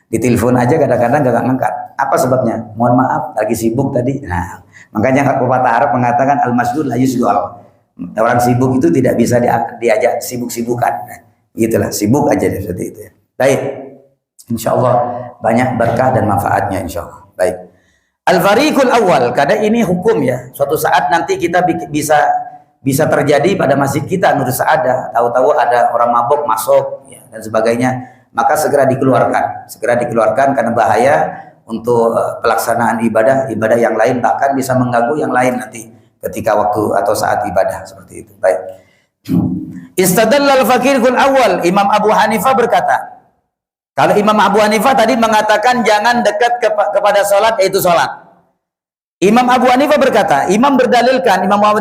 S1: Ditelepon aja kadang-kadang gak ngangkat. Apa sebabnya? Mohon maaf, lagi sibuk tadi. Nah, makanya pepatah Arab mengatakan al-mashghul la yushghal. Orang sibuk itu tidak bisa diajak sibuk-sibukan. Nah, gitulah, sibuk aja deh seperti itu. Baik. Insyaallah banyak berkah dan manfaatnya insyaallah. Baik. Al-fariqul awal, kadang ini hukum ya. Suatu saat nanti kita bisa terjadi pada masjid kita, Nur Sa'adah, tahu-tahu ada orang mabuk masuk ya, dan sebagainya, maka segera dikeluarkan karena bahaya untuk pelaksanaan ibadah yang lain, bahkan bisa mengganggu yang lain nanti ketika waktu atau saat ibadah seperti itu. Baik. Istadallal faqihul awal, Imam Abu Hanifah berkata, kalau Imam Abu Hanifah tadi mengatakan jangan dekat kepada sholat, yaitu sholat. Imam Abu Hanifah berkata, Imam Abu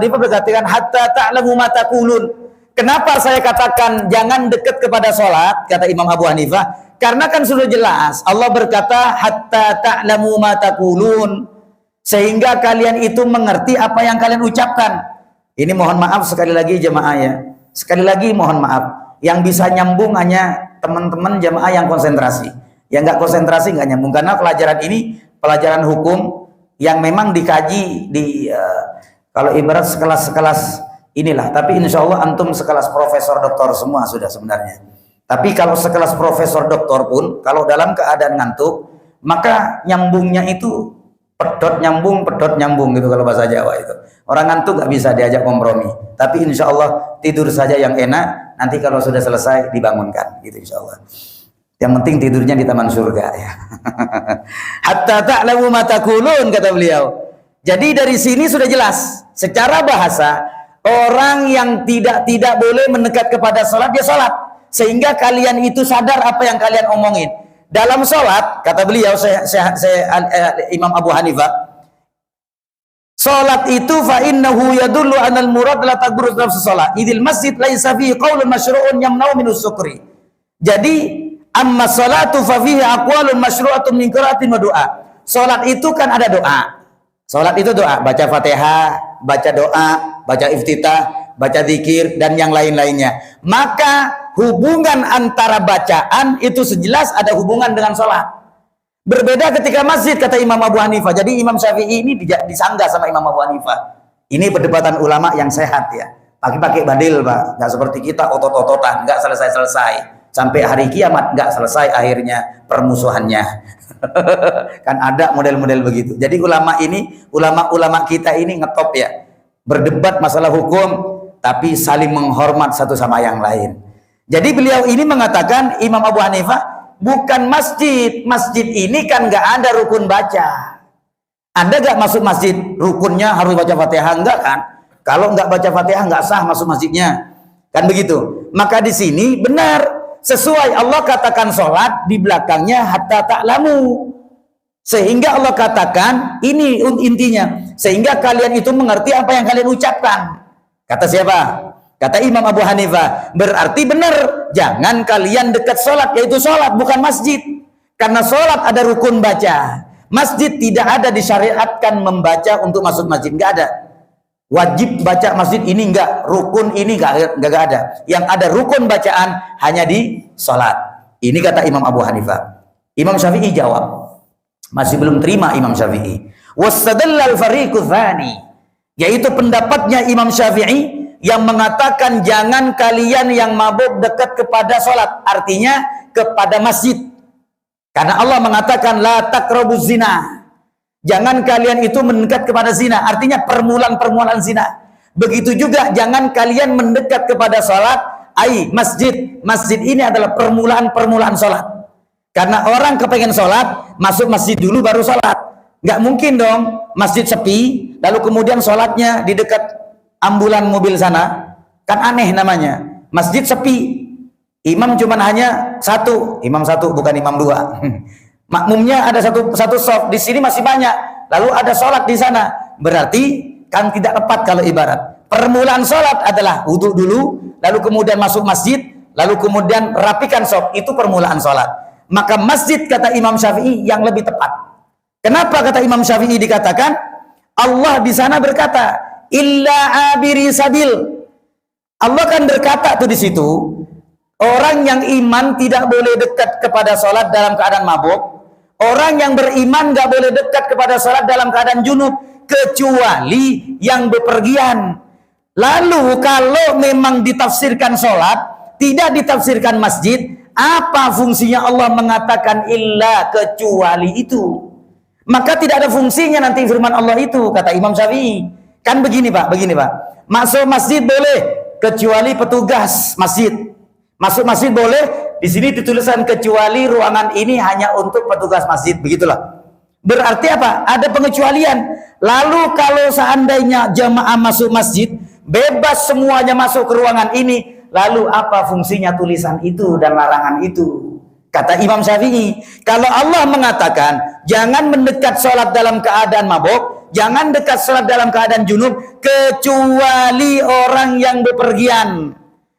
S1: Hanifah berkatakan, hatta ta'lamu ma taqulun. Kenapa saya katakan jangan dekat kepada sholat, kata Imam Abu Hanifah? Karena kan sudah jelas, Allah berkata, hatta ta'lamu ma taqulun. Sehingga kalian itu mengerti apa yang kalian ucapkan. Ini mohon maaf sekali lagi jemaah ya. Sekali lagi mohon maaf. Yang bisa nyambung hanya teman-teman jemaah yang konsentrasi. Yang nggak konsentrasi nggak nyambung, karena pelajaran ini pelajaran hukum yang memang dikaji di kalau ibarat sekelas inilah. Tapi insya Allah antum sekelas profesor doktor semua sudah sebenarnya. Tapi kalau sekelas profesor doktor pun kalau dalam keadaan ngantuk, maka nyambungnya itu pedot nyambung gitu kalau bahasa Jawa itu. Orang ngantuk nggak bisa diajak kompromi. Tapi insya Allah tidur saja yang enak. Nanti kalau sudah selesai dibangunkan, gitu insya Allah. Yang penting tidurnya di taman surga ya. Hatta ta'lamu ma taqulun, kata beliau. Jadi dari sini sudah jelas secara bahasa orang yang tidak boleh mendekat kepada sholat, dia sholat. Sehingga kalian itu sadar apa yang kalian omongin. Dalam sholat, kata beliau, Imam Abu Hanifah, sholat itu fa innahu yadullu anal murad la taghurru nafsu sholat idil masjid laisa fihi qaulun masyru'un yamna'u minus sukri. Jadi amma sholatu fa fihi aqwalun masyru'atun min qira'atin wa du'a. Sholat itu kan ada doa. Sholat itu doa, baca Fatihah, baca doa, baca iftitah, baca zikir dan yang lain-lainnya. Maka hubungan antara bacaan itu sejelas ada hubungan dengan sholat. Berbeda ketika masjid, kata Imam Abu Hanifah. Jadi Imam Syafi'i ini disanggah sama Imam Abu Hanifah. Ini perdebatan ulama yang sehat ya. Pakai badil Pak, nggak seperti kita otot-ototan, nggak selesai-selesai. Sampai hari kiamat nggak selesai akhirnya permusuhannya. Kan ada model-model begitu. Jadi ulama kita ini ngetop ya. Berdebat masalah hukum, tapi saling menghormat satu sama yang lain. Jadi beliau ini mengatakan, Imam Abu Hanifah, bukan masjid. Masjid ini kan nggak ada rukun baca. Anda nggak masuk masjid, rukunnya harus baca Fatihah, enggak kan? Kalau nggak baca Fatihah nggak sah masuk masjidnya, kan begitu. Maka di sini benar, sesuai Allah katakan sholat, di belakangnya hatta ta'lamu. Sehingga Allah katakan, ini intinya, sehingga kalian itu mengerti apa yang kalian ucapkan. Kata siapa? Kata Imam Abu Hanifah, berarti benar, jangan kalian dekat sholat, yaitu sholat bukan masjid. Karena sholat ada rukun baca. Masjid tidak ada disyariatkan membaca untuk masuk masjid, nggak ada. Wajib baca masjid ini enggak, rukun ini enggak ada. Yang ada rukun bacaan hanya di sholat. Ini kata Imam Abu Hanifah. Imam Syafi'i jawab, masih belum terima Imam Syafi'i. Wastadallal fariqu tsani, yaitu pendapatnya Imam Syafi'i yang mengatakan jangan kalian yang mabuk dekat kepada sholat, artinya kepada masjid. Karena Allah mengatakan la taqrabuz zina. Jangan kalian itu mendekat kepada zina, artinya permulaan-permulaan zina. Begitu juga jangan kalian mendekat kepada sholat, masjid. Masjid ini adalah permulaan-permulaan sholat. Karena orang kepengen sholat, masuk masjid dulu baru sholat. Nggak mungkin dong, masjid sepi, lalu kemudian sholatnya di dekat ambulan mobil sana. Kan aneh namanya. Masjid sepi, imam cuma hanya satu, imam satu bukan imam dua. Makmumnya ada satu soft, di sini masih banyak, lalu ada sholat di sana, berarti kan tidak tepat kalau ibarat. Permulaan sholat adalah wudhu dulu, lalu kemudian masuk masjid, lalu kemudian rapikan soft, itu permulaan sholat. Maka masjid kata Imam Syafi'i yang lebih tepat. Kenapa kata Imam Syafi'i dikatakan? Allah di sana berkata, illa abiri sabil. Allah kan berkata tuh di situ, orang yang iman tidak boleh dekat kepada sholat dalam keadaan mabuk. Orang yang beriman nggak boleh dekat kepada sholat dalam keadaan junub, kecuali yang bepergian. Lalu kalau memang ditafsirkan sholat, tidak ditafsirkan masjid, apa fungsinya Allah mengatakan illa, kecuali itu? Maka tidak ada fungsinya nanti firman Allah itu, kata Imam Syafi'i. Kan begini Pak, masuk masjid boleh, kecuali petugas masjid. Masuk masjid boleh, di sini dituliskan kecuali ruangan ini hanya untuk petugas masjid, begitulah. Berarti apa? Ada pengecualian. Lalu kalau seandainya jamaah masuk masjid, bebas semuanya masuk ke ruangan ini, lalu apa fungsinya tulisan itu dan larangan itu? Kata Imam Syafi'i, kalau Allah mengatakan jangan mendekat sholat dalam keadaan mabuk, jangan dekat sholat dalam keadaan junub, kecuali orang yang bepergian.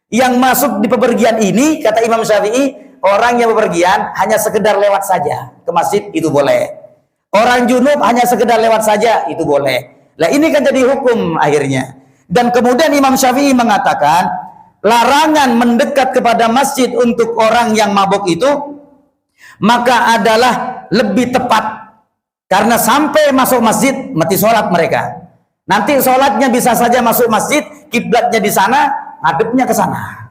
S1: Yang masuk di pepergian ini, kata Imam Syafi'i, orang yang bepergian hanya sekedar lewat saja ke masjid, itu boleh. Orang junub hanya sekedar lewat saja, itu boleh. Nah ini kan jadi hukum akhirnya. Dan kemudian Imam Syafi'i mengatakan, larangan mendekat kepada masjid untuk orang yang mabuk itu, maka adalah lebih tepat. Karena sampai masuk masjid, mati sholat mereka. Nanti sholatnya bisa saja masuk masjid, kiblatnya di sana, ngadepnya ke sana.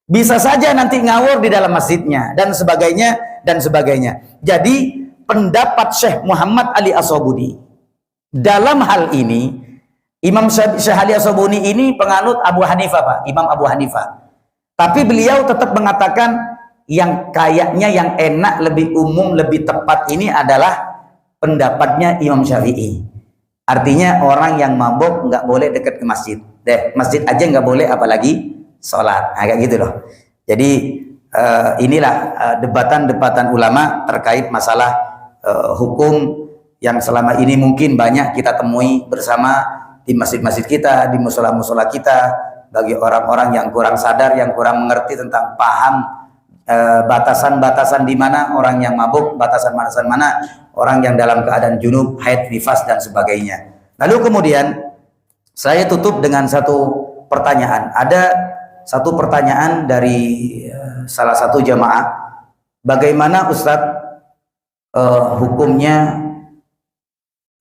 S1: Bisa saja nanti ngawur di dalam masjidnya dan sebagainya. Jadi pendapat Syekh Muhammad Ali As-Sabuni dalam hal ini, Imam Syekh Ali As-Sabuni ini penganut Abu Hanifah Pak, Imam Abu Hanifah. Tapi beliau tetap mengatakan yang kayaknya yang enak, lebih umum, lebih tepat ini adalah pendapatnya Imam Syafi'i. Artinya orang yang mabuk nggak boleh dekat ke masjid. Masjid aja nggak boleh, apalagi sholat. Nah, kayak gitu loh. Jadi inilah debatan-debatan ulama terkait masalah hukum yang selama ini mungkin banyak kita temui bersama di masjid-masjid kita, di musola-musola kita, bagi orang-orang yang kurang sadar, yang kurang mengerti tentang paham batasan-batasan di mana orang yang mabuk, batasan-batasan mana orang yang dalam keadaan junub, haid, nifas dan sebagainya. Lalu kemudian saya tutup dengan satu pertanyaan. Ada satu pertanyaan dari salah satu jamaah. Bagaimana Ustadz hukumnya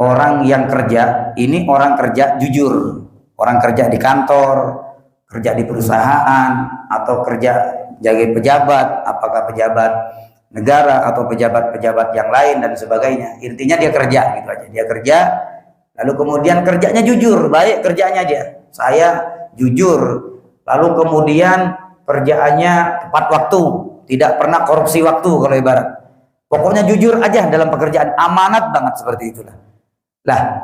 S1: orang yang kerja, ini orang kerja jujur, orang kerja di kantor, kerja di perusahaan, atau kerja sebagai pejabat, apakah pejabat negara atau pejabat-pejabat yang lain dan sebagainya. Intinya dia kerja gitu aja. Dia kerja, lalu kemudian kerjanya jujur, baik kerjanya dia. Saya jujur, lalu kemudian kerjaannya tepat waktu, tidak pernah korupsi waktu kalau ibarat. Pokoknya jujur aja dalam pekerjaan, amanat banget seperti itulah. Lah,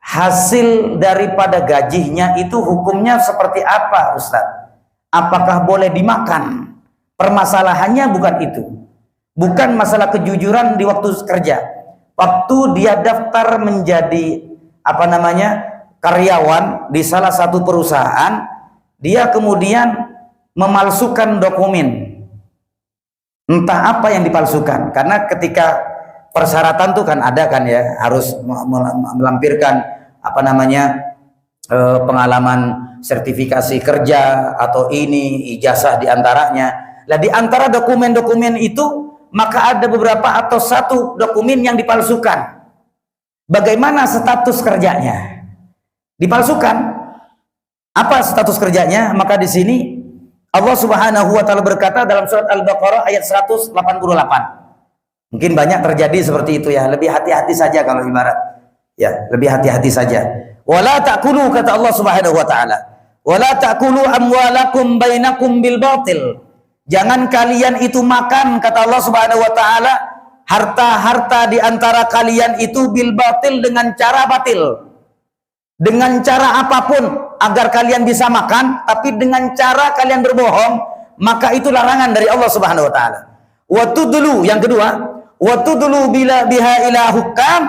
S1: hasil daripada gajinya itu hukumnya seperti apa, Ustaz? Apakah boleh dimakan? Permasalahannya bukan itu. Bukan masalah kejujuran di waktu kerja. Waktu dia daftar menjadi karyawan di salah satu perusahaan, dia kemudian memalsukan dokumen. Entah apa yang dipalsukan, karena ketika persyaratan tuh kan ada kan ya, harus melampirkan pengalaman sertifikasi kerja atau ini ijazah diantaranya. Lah di antara dokumen-dokumen itu maka ada beberapa atau satu dokumen yang dipalsukan. Bagaimana status kerjanya? Dipalsukan. Apa status kerjanya? Maka di sini Allah Subhanahu wa taala berkata dalam surat Al-Baqarah ayat 188. Mungkin banyak terjadi seperti itu ya. Lebih hati-hati saja kalau ibarat. Ya, lebih hati-hati saja. Wala ta'kulu, kata Allah Subhanahu wa taala. Wala ta'kulu amwalakum bainakum bil batil. Jangan kalian itu makan, kata Allah Subhanahu wa taala, harta-harta di antara kalian itu bil batil, dengan cara batil. Dengan cara apapun agar kalian bisa makan, tapi dengan cara kalian berbohong, maka itu larangan dari Allah Subhanahu wa taala. Wa tudlu, yang kedua, wa tudlu biha ila hukam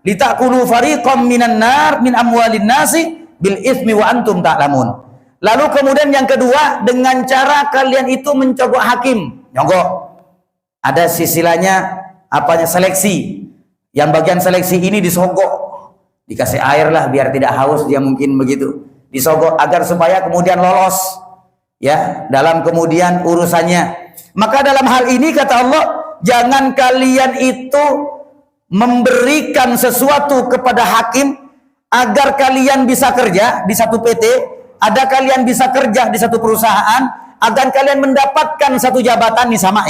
S1: litakulu fariqam minan nar min amwalin nasi bil ismi wa antum ta'lamun. Lalu kemudian yang kedua, dengan cara kalian itu mencogok hakim, nyogok. Ada istilahnya seleksi. Yang bagian seleksi ini disogok, dikasih air lah biar tidak haus dia, mungkin begitu. Disogok agar supaya kemudian lolos ya dalam kemudian urusannya. Maka dalam hal ini kata Allah, jangan kalian itu memberikan sesuatu kepada hakim agar kalian bisa kerja di satu PT, ada kalian bisa kerja di satu perusahaan, agar kalian mendapatkan satu jabatan, nih sama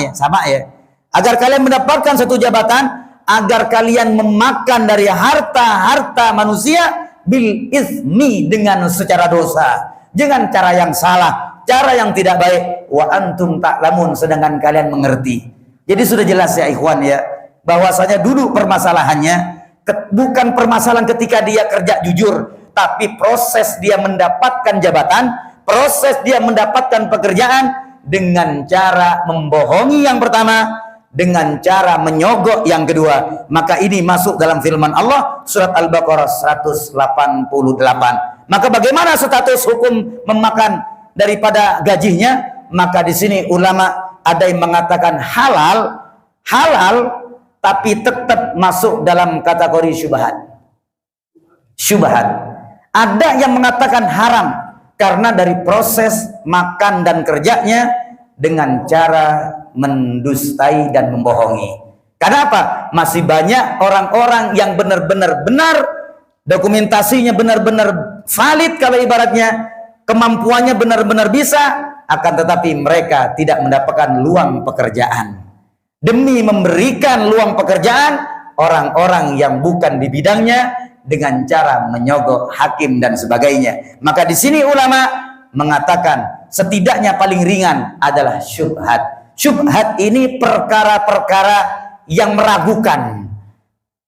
S1: ya. Agar kalian mendapatkan satu jabatan, agar kalian memakan dari harta-harta manusia bil ismi, dengan secara dosa, dengan cara yang salah, cara yang tidak baik. Wa antum ta'lamun, sedangkan kalian mengerti. Jadi sudah jelas ya ikhwan ya, bahwasanya dulu permasalahannya bukan permasalahan ketika dia kerja jujur, tapi proses dia mendapatkan jabatan, proses dia mendapatkan pekerjaan dengan cara membohongi yang pertama, dengan cara menyogok yang kedua. Maka ini masuk dalam firman Allah surat Al-Baqarah 188. Maka bagaimana status hukum memakan daripada gajinya? Maka di sini ulama ada yang mengatakan halal, tapi tetap masuk dalam kategori syubhat. Ada yang mengatakan haram karena dari proses makan dan kerjanya dengan cara mendustai dan membohongi. Karena apa? Masih banyak orang-orang yang benar-benar benar, dokumentasinya benar-benar valid kalau ibaratnya, kemampuannya benar-benar bisa, akan tetapi mereka tidak mendapatkan luang pekerjaan. Demi memberikan luang pekerjaan orang-orang yang bukan di bidangnya dengan cara menyogok hakim dan sebagainya. Maka di sini ulama mengatakan setidaknya paling ringan adalah syubhat. Syubhat ini perkara-perkara yang meragukan.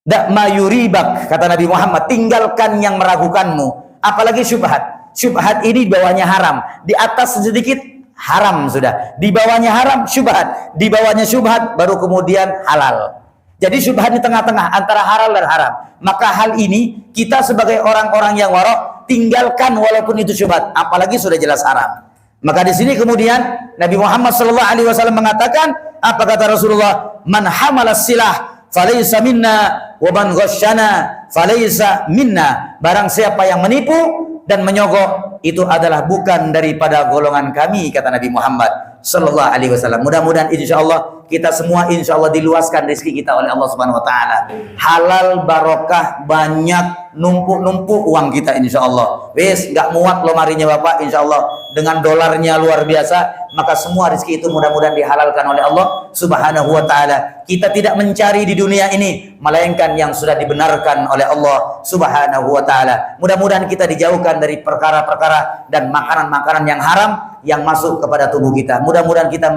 S1: Dak mayuribak, kata Nabi Muhammad, tinggalkan yang meragukanmu. Apalagi syubhat. Syubhat ini bawahnya haram, di atas sedikit haram sudah, di bawahnya haram syubhat, di bawahnya syubhat baru kemudian halal. Jadi syubhat di tengah-tengah antara halal dan haram. Maka hal ini kita sebagai orang-orang yang warok tinggalkan walaupun itu syubhat, apalagi sudah jelas haram. Maka di sini kemudian Nabi Muhammad SAW mengatakan, apa kata Rasulullah? Man hamalas silah falaysa minna wa man ghasyana falaysa minna. Barang siapa yang menipu dan menyogok, itu adalah bukan daripada golongan kami, kata Nabi Muhammad SAW. Mudah-mudahan insyaallah kita semua insya Allah diluaskan rezeki kita oleh Allah Subhanahu Wa Taala. Halal, barokah, banyak, numpuk-numpuk uang kita insya Allah. Wes, nggak muat lemarinya Bapak insya Allah. Dengan dolarnya luar biasa, maka semua rezeki itu mudah-mudahan dihalalkan oleh Allah Subhanahu Wa Taala. Kita tidak mencari di dunia ini, melainkan yang sudah dibenarkan oleh Allah Subhanahu Wa Taala. Mudah-mudahan kita dijauhkan dari perkara-perkara dan makanan-makanan yang haram yang masuk kepada tubuh kita. Mudah-mudahan kita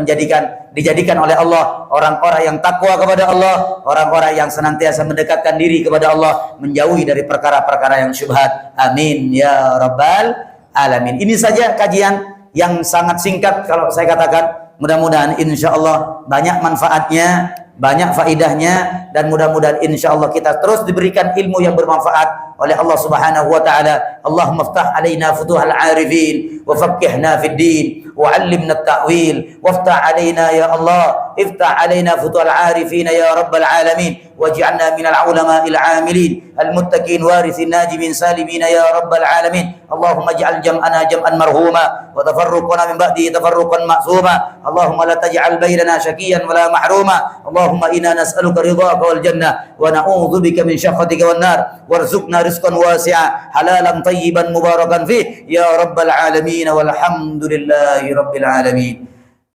S1: dijadikan oleh Allah orang-orang yang takwa kepada Allah, orang-orang yang senantiasa mendekatkan diri kepada Allah, menjauhi dari perkara-perkara yang syubhat. Amin ya rabbal alamin. Ini saja kajian yang sangat singkat kalau saya katakan. Mudah-mudahan insya Allah banyak manfaatnya, banyak faidahnya, dan mudah-mudahan insya Allah kita terus diberikan ilmu yang bermanfaat oleh Allah Subhanahu Wa Taala. Allahumma ftah alaina futuhal arifin wa faqqihna fid din wa 'allimna at-ta'wil waftah alaina ya Allah, iftah alaina futuhal arifin ya rabbal alamin waj'alna minal ulama'il 'amilin al-muttaqin warithin najibin salimin ya rabbal alamin. Allahumma ij'al jam'ana jam'an marhuma wa tafarruqana min ba'di tafarruqan ma'suma. Allahumma la taj'al bainana syaqiyan wa la mahruma. Allahumma inna nas'aluka ridhaka wal jannah wa na'udzubika min syakhatika wan nar warzuqna rizqan wasi'a halalan tayyiban mubarakan fih ya rabbal alamin walhamdulillahi rabbil alamin.